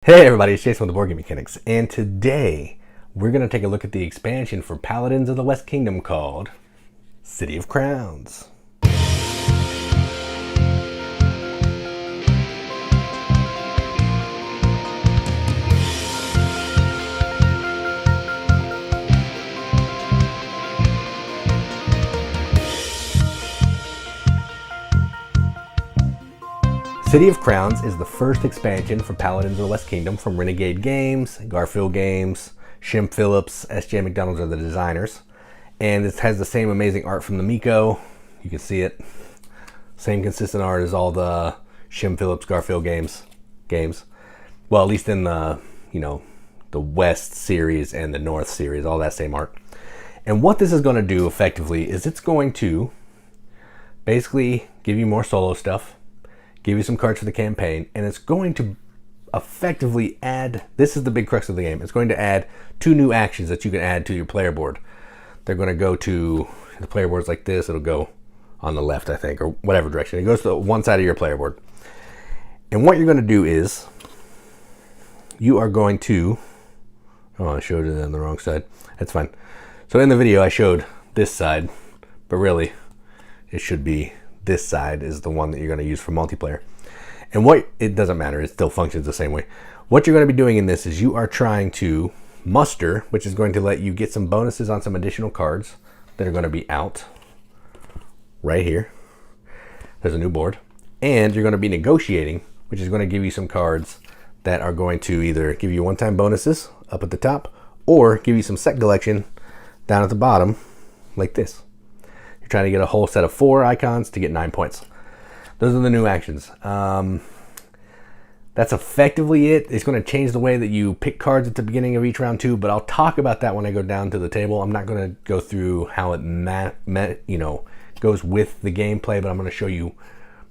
Hey everybody, it's Jason with the Boardgame Mechanics, and today we're going to take a look at the expansion for Paladins of the West Kingdom called City of Crowns. City of Crowns is the first expansion for Paladins of the West Kingdom from Renegade Games, Garfield Games, Shim Phillips, S.J. McDonald's are the designers. And it has the same amazing art from the Miko. You can see it. Same consistent art as all the Shim Phillips, Garfield games. Well, at least in the, the West series and the North series, all that same art. And what this is going to do effectively is it's going to basically give you more solo stuff, give you some cards for the campaign, and it's going to effectively add, this is the big crux of the game, it's going to add 2 new actions that you can add to your player board. They're going to go to, the player board's like this, it'll go on the left, I think, or whatever direction. It goes to one side of your player board. And what you're going to do is, you are going to, oh, I showed it on the wrong side. That's fine. So in the video I showed this side, but really it should be this side is the one that you're going to use for multiplayer. And it doesn't matter, it still functions the same way. What you're going to be doing in this is you are trying to muster, which is going to let you get some bonuses on some additional cards that are going to be out right here. There's a new board. And you're going to be negotiating, which is going to give you some cards that are going to either give you one-time bonuses up at the top or give you some set collection down at the bottom like this. Trying to get a whole set of 4 icons to get 9 points. Those are the new actions. That's effectively it. It's going to change the way that you pick cards at the beginning of each round too, but I'll talk about that when I go down to the table. I'm not going to go through how it goes with the gameplay, but I'm going to show you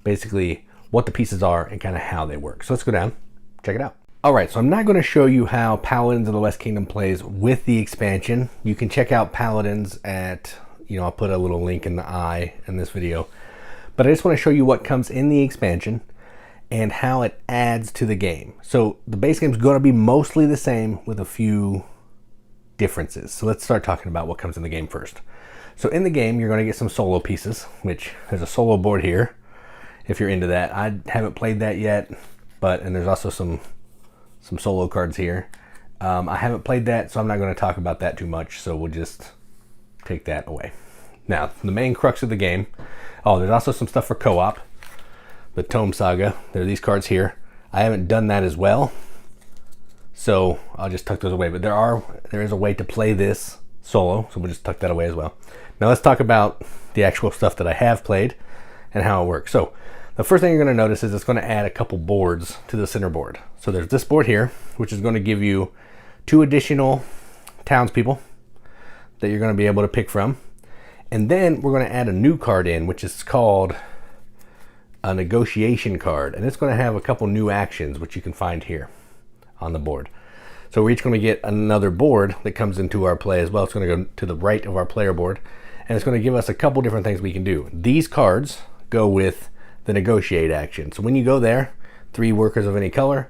basically what the pieces are and kind of how they work. So let's go down, check it out. All right, so I'm not going to show you how Paladins of the West Kingdom plays with the expansion. You can check out Paladins at, I'll put a little link in the eye in this video, but I just want to show you what comes in the expansion and how it adds to the game. So the base game is going to be mostly the same with a few differences. So let's start talking about what comes in the game first. So in the game, you're going to get some solo pieces, which there's a solo board here, if you're into that. I haven't played that yet, and there's also some solo cards here. I haven't played that, so I'm not going to talk about that too much, so we'll just take that away. Now, the main crux of the game, there's also some stuff for co-op, the Tome Saga. There are these cards here. I haven't done that as well, so I'll just tuck those away, but there is a way to play this solo, so we'll just tuck that away as well. Now let's talk about the actual stuff that I have played and how it works. So the first thing you're going to notice is it's going to add a couple boards to the center board. So there's this board here, which is going to give you 2 additional townspeople that you're going to be able to pick from. And then we're going to add a new card in, which is called a negotiation card. And it's going to have a couple new actions, which you can find here on the board. So we're each going to get another board that comes into our play as well. It's going to go to the right of our player board. And it's going to give us a couple different things we can do. These cards go with the negotiate action. So when you go there, 3 workers of any color,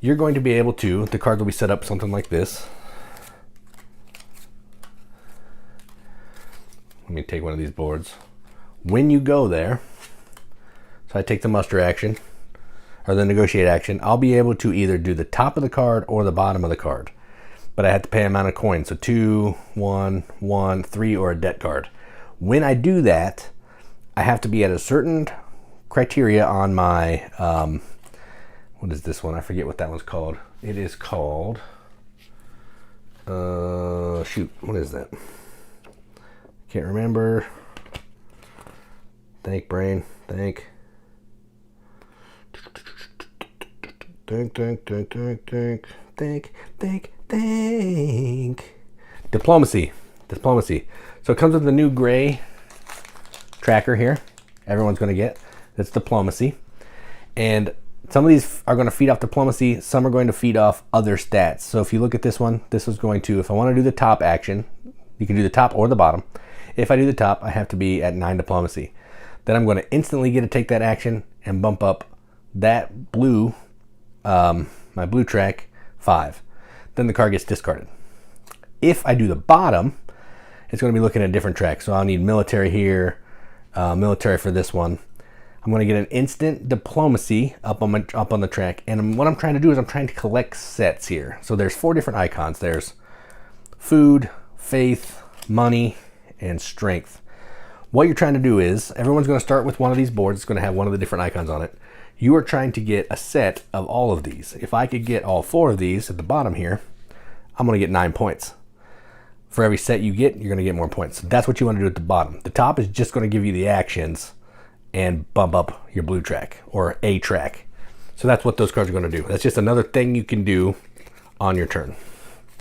you're going to be able to, the cards will be set up something like this. Let me take one of these boards. When you go there, so I take the muster action, or the negotiate action, I'll be able to either do the top of the card or the bottom of the card. But I have to pay amount of coins, so 2, 1, 1, 3, or a debt card. When I do that, I have to be at a certain criteria on my, what is this one? I forget what that one's called. It is called, shoot, what is that? Can't remember. Think, brain. Think. Think. Diplomacy. So it comes with the new gray tracker here. Everyone's going to get. That's diplomacy. And some of these are going to feed off diplomacy. Some are going to feed off other stats. So if you look at this one, this is going to, if I want to do the top action, you can do the top or the bottom. If I do the top, I have to be at 9 diplomacy. Then I'm going to instantly get to take that action and bump up that blue my blue track, 5. Then the card gets discarded. If I do the bottom, it's going to be looking at a different track. So I'll need military here, military for this one. I'm going to get an instant diplomacy up on the track. And what I'm trying to do is I'm trying to collect sets here. So there's 4 different icons. There's food, faith, money, and strength. What you're trying to do is, everyone's going to start with one of these boards. It's going to have one of the different icons on it. You are trying to get a set of all of these. If I could get all 4 of these at the bottom here, I'm going to get 9 points. For every set you get, you're going to get more points. So that's what you want to do at the bottom. The top is just going to give you the actions and bump up your blue track or a track. So that's what those cards are going to do. That's just another thing you can do on your turn.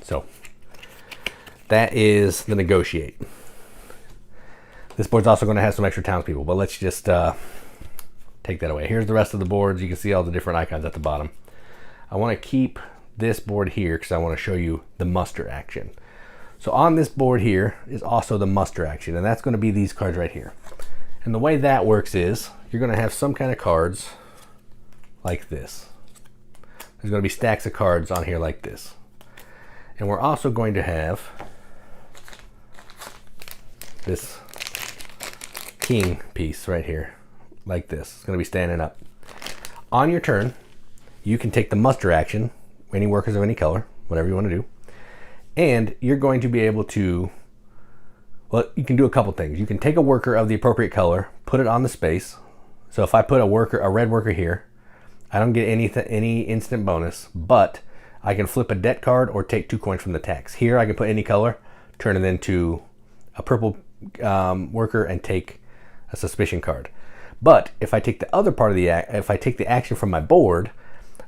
So that is the negotiate. This board's also going to have some extra townspeople, but let's just take that away. Here's the rest of the boards. You can see all the different icons at the bottom. I want to keep this board here because I want to show you the muster action. So on this board here is also the muster action, and that's going to be these cards right here. And the way that works is you're going to have some kind of cards like this. There's going to be stacks of cards on here like this. And we're also going to have this king piece right here, like this. It's going to be standing up. On your turn, you can take the muster action, any workers of any color, whatever you want to do, and you're going to be able to, well, you can do a couple things. You can take a worker of the appropriate color, put it on the space. So if I put a red worker here, I don't get any instant bonus, but I can flip a debt card or take 2 coins from the tax. Here I can put any color, turn it into a purple worker and take a suspicion card. But if I take the other part of if I take the action from my board,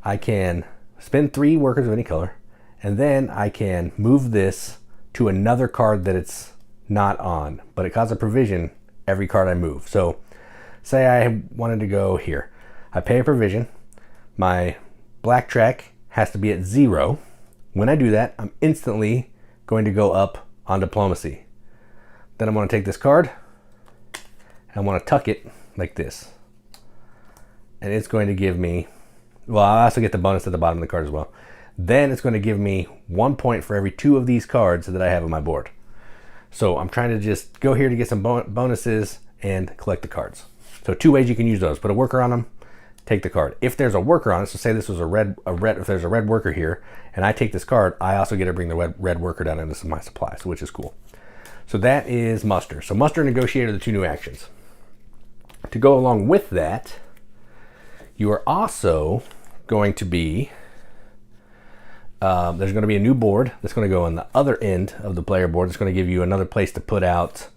I can spend 3 workers of any color, and then I can move this to another card that it's not on, but it causes a provision every card I move. So say I wanted to go here. I pay a provision. My black track has to be at 0. When I do that, I'm instantly going to go up on diplomacy. Then I'm going to take this card, I want to tuck it like this. And it's going to give me, well, I also get the bonus at the bottom of the card as well. Then it's going to give me 1 point for every 2 of these cards that I have on my board. So I'm trying to just go here to get some bonuses and collect the cards. So 2 ways you can use those. Put a worker on them, take the card. If there's a worker on it, so say this was if there's a red worker here, and I take this card, I also get to bring the red worker down into my supplies, which is cool. So that is muster. So muster and negotiate are the 2 new actions. To go along with that, you are also going to be, there's going to be a new board that's going to go on the other end of the player board. It's going to give you another place to put out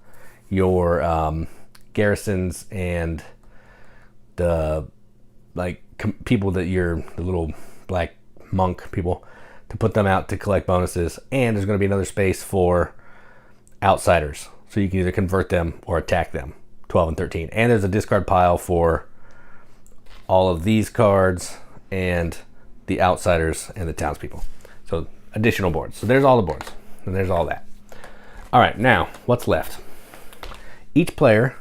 your garrisons and the people that the little black monk people, to put them out to collect bonuses. And there's going to be another space for outsiders, so you can either convert them or attack them. 12 and 13. And there's a discard pile for all of these cards and the outsiders and the townspeople. So additional boards. So there's all the boards, and there's all that. All right, now what's left? Each player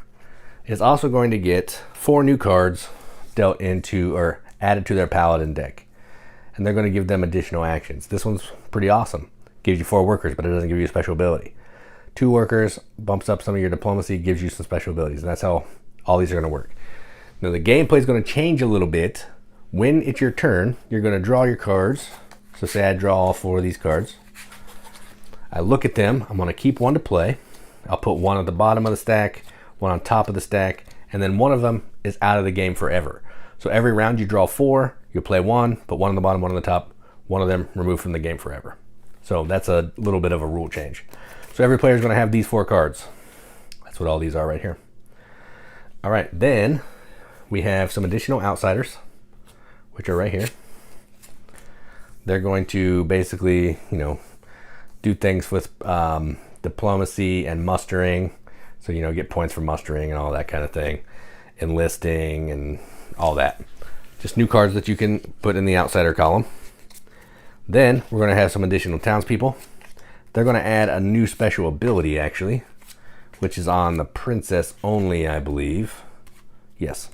is also going to get 4 new cards dealt into or added to their Paladin deck, and they're going to give them additional actions. This one's pretty awesome. Gives you 4 workers, but it doesn't give you a special ability. 2 workers bumps up some of your diplomacy, gives you some special abilities, and that's how all these are going to work. Now the gameplay is going to change a little bit. When it's your turn, you're going to draw your cards. So say I draw all 4 of these cards. I look at them. I'm going to keep 1 to play. I'll put 1 at the bottom of the stack, 1 on top of the stack, and then 1 of them is out of the game forever. So every round you draw 4, you play 1, put 1 on the bottom, 1 on the top, 1 of them removed from the game forever. So that's a little bit of a rule change. So every player is going to have these 4 cards. That's what all these are right here. All right, then we have some additional outsiders, which are right here. They're going to basically, do things with diplomacy and mustering. So, get points for mustering and all that kind of thing. Enlisting and all that. Just new cards that you can put in the outsider column. Then we're going to have some additional townspeople. They're going to add a new special ability, actually, which is on the princess only, I believe. Yes.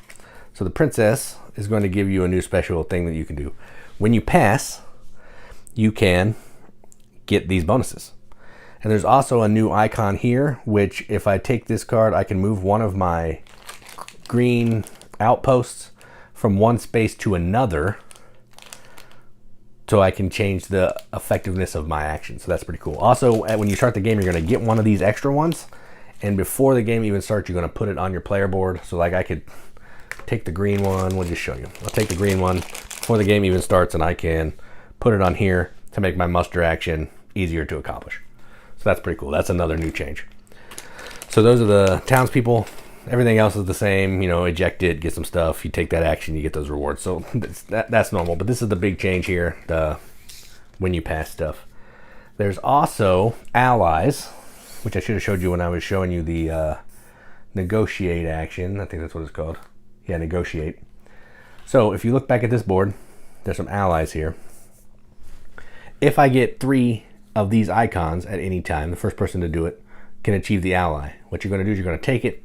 So the princess is going to give you a new special thing that you can do. when you pass, you can get these bonuses. And there's also a new icon here, which if I take this card, I can move one of my green outposts from one space to another, so I can change the effectiveness of my action. So that's pretty cool. Also, when you start the game, you're going to get one of these extra ones, and before the game even starts, you're going to put it on your player board. So like I could take the green one. We'll just show you. I'll take the green one before the game even starts, and I can put it on here to make my muster action easier to accomplish. So that's pretty cool. That's another new change. So those are the townspeople. Everything else is the same. You know, eject it, get some stuff. You take that action, you get those rewards. So that's normal. But this is the big change here, the when you pass stuff. There's also allies, which I should have showed you when I was showing you the negotiate action. I think that's what it's called. Yeah, negotiate. So if you look back at this board, there's some allies here. If I get 3 of these icons at any time, the first person to do it can achieve the ally. What you're going to do is you're going to take it,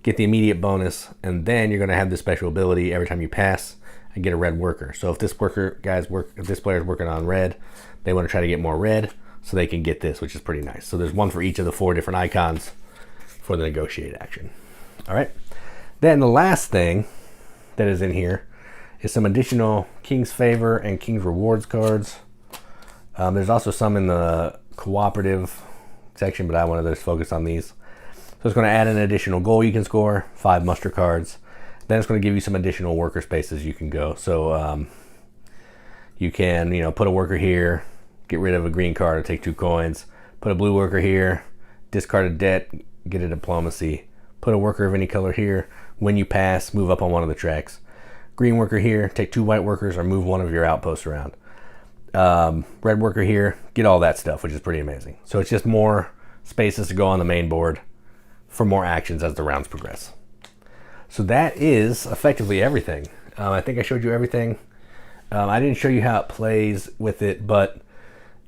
get the immediate bonus, and then you're going to have this special ability every time you pass and get a red worker. So if this if this player is working on red, they want to try to get more red so they can get this, which is pretty nice. So there's one for each of the 4 different icons for the negotiate action. All right. Then the last thing that is in here is some additional King's Favor and King's Rewards cards. There's also some in the cooperative section, but I wanted to just focus on these. So it's going to add an additional goal you can score, 5 muster cards. Then it's going to give you some additional worker spaces you can go. So you can, you know, put a worker here, get rid of a green card or take 2 coins. Put a blue worker here, discard a debt, get a diplomacy. Put a worker of any color here. When you pass, move up on one of the tracks. Green worker here, take 2 white workers or move one of your outposts around. Red worker here, get all that stuff, which is pretty amazing. So it's just more spaces to go on the main board for more actions as the rounds progress. So that is effectively everything. I think I showed you everything. I didn't show you how it plays with it, but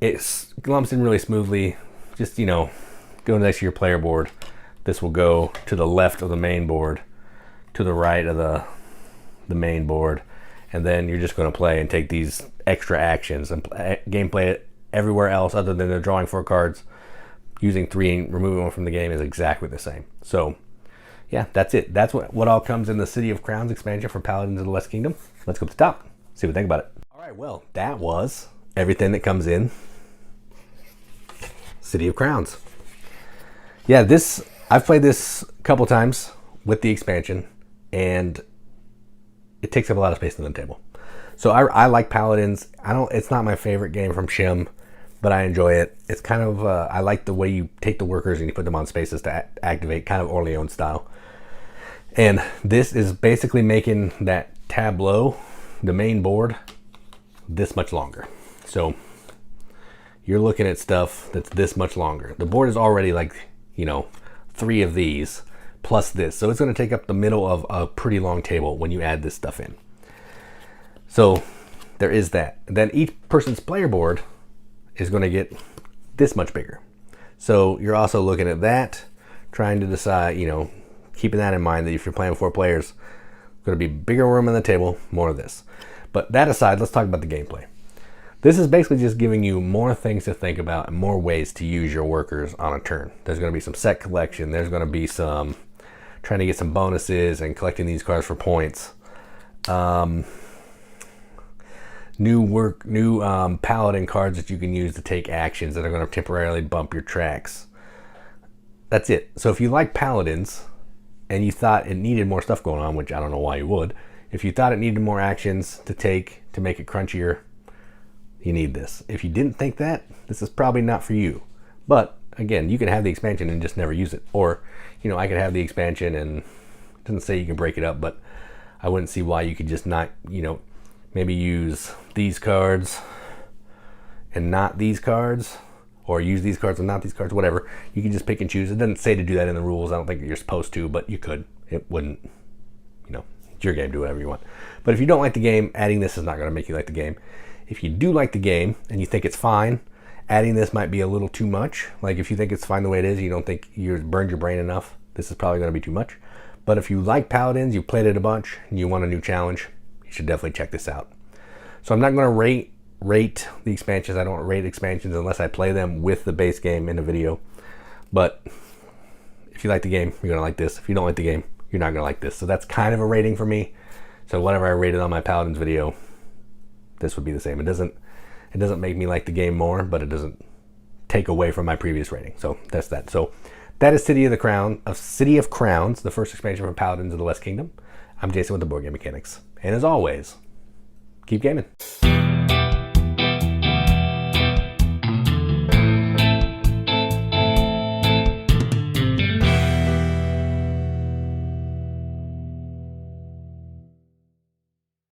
it lumps in really smoothly. Just, you know, go next to your player board. This will go to the left of the main board, to the right of the main board, and then you're just going to play and take these extra actions and gameplay it everywhere else other than the drawing 4 cards. Using 3 and removing 1 from the game is exactly the same. So yeah, that's it. That's what all comes in the City of Crowns expansion for Paladins of the West Kingdom. Let's go to the top, see what we think about it. All right, well, that was everything that comes in City of Crowns. Yeah, I've played this a couple times with the expansion, and it takes up a lot of space on the table. So I like Paladins. It's not my favorite game from Shim, but I enjoy it. It's kind of I like the way you take the workers and you put them on spaces to activate, kind of Orleans style. And this is basically making that tableau, the main board, this much longer. So you're looking at stuff that's this much longer. The board is already like, you know, 3 of these plus this. So it's going to take up the middle of a pretty long table when you add this stuff in. So there is that. Then each person's player board is going to get this much bigger. So you're also looking at that, trying to decide, you know, keeping that in mind that if you're playing 4 players, going to be bigger room on the table, more of this. But that aside, let's talk about the gameplay. This is basically just giving you more things to think about and more ways to use your workers on a turn. There's going to be some set collection. There's going to be some trying to get some bonuses and collecting these cards for points. New paladin cards that you can use to take actions that are going to temporarily bump your tracks. That's it. So if you like Paladins and you thought it needed more stuff going on, which I don't know why you would, if you thought it needed more actions to take to make it crunchier, you need this. If you didn't think that, this is probably not for you. But again, you can have the expansion and just never use it. Or, you know, I could have the expansion and it doesn't say you can break it up, but I wouldn't see why you could just not, you know, maybe use these cards and not these cards, or use these cards and not these cards, whatever. You can just pick and choose. It doesn't say to do that in the rules. I don't think you're supposed to, but you could. It wouldn't, you know, it's your game, do whatever you want. But if you don't like the game, adding this is not going to make you like the game. If you do like the game and you think it's fine, adding this might be a little too much. Like if you think it's fine the way it is, you don't think you've burned your brain enough, this is probably going to be too much. But if you like Paladins, you've played it a bunch, and you want a new challenge, you should definitely check this out. So I'm not going to rate the expansions. I don't rate expansions unless I play them with the base game in a video. But if you like the game, you're going to like this. If you don't like the game, you're not going to like this. So that's kind of a rating for me. So whatever I rated on my Paladins video, this would be the same. It doesn't make me like the game more, but it doesn't take away from my previous rating. So that's that. So that is City of Crowns, the first expansion for Paladins of the West Kingdom. I'm Jason with the Board Game Mechanics. And as always, keep gaming.